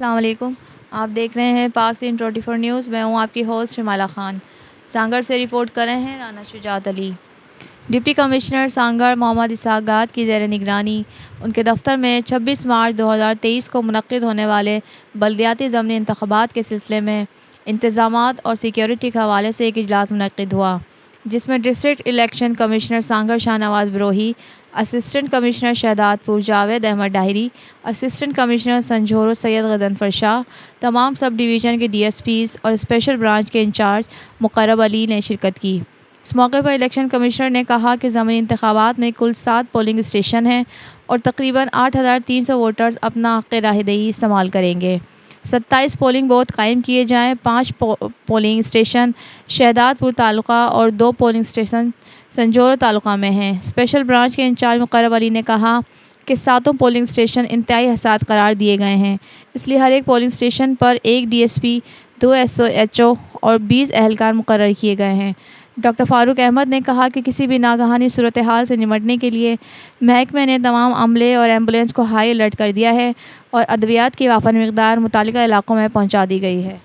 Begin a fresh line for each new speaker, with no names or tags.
अस्सलाम वालेकुम। आप देख रहे हैं पाक सीन 24 न्यूज़। मैं हूं आपकी होस्ट शिमाला खान। सांगड़ से रिपोर्ट कर रहे हैं राना शुजात अली। डिप्टी कमिश्नर सांगड़ मोहम्मद इसहाक़ की ज़ेर निगरानी उनके दफ्तर में 26 मार्च 2023 को मुनक़्क़िद होने वाले बल्दियाती ज़मनी इंतख़ाबात के सिलसिले में इंतज़ामात और सिक्योरिटी के हवाले से एक इजलास मुनक़्क़िद हुआ, जिसमें district election commissioner Sanghar Shahnawaz Brohi, assistant commissioner Shahdadpur Javed Ahmed Dayari, assistant commissioner Sanjhoro Syed Ghazanfar Shah, तमाम सब डिवीज़न के DSPs और स्पेशल ब्रांच के इंचार्ज मुक़र्रब अली ने शिरकत की। इस मौके पर इलेक्शन कमिश्नर ने कहा कि ज़मनी इंतख़ाबात में कुल 7 पोलिंग स्टेशन हैं और तकरीबन 8300 वोटर्स अपना हक़ राहदही इस्तेमाल करेंगे। 27 पोलिंग बूथ कायम किए जाएँ। 5 पोलिंग स्टेशन शहदादपुर तालुका और 2 पोलिंग स्टेशन संझोर तालुका में हैं। स्पेशल ब्रांच के इंचार्ज मुक़र्रब अली ने कहा कि 7 पोलिंग स्टेशन इंतहाई हसास करार दिए गए हैं, इसलिए हर एक पोलिंग स्टेशन पर 1 DSP, 2 SHO और 20 एहलकार मुकर्रर किए गए हैं। डॉक्टर फ़ारूक अहमद ने कहा कि किसी भी नागहानी सूरत हाल से निपटने के लिए महकमे ने तमाम अमले और एम्बुलेंस को हाई अलर्ट कर दिया है और अद्वियात की वाफर मकदार मुतालिका इलाकों में पहुँचा दी गई है।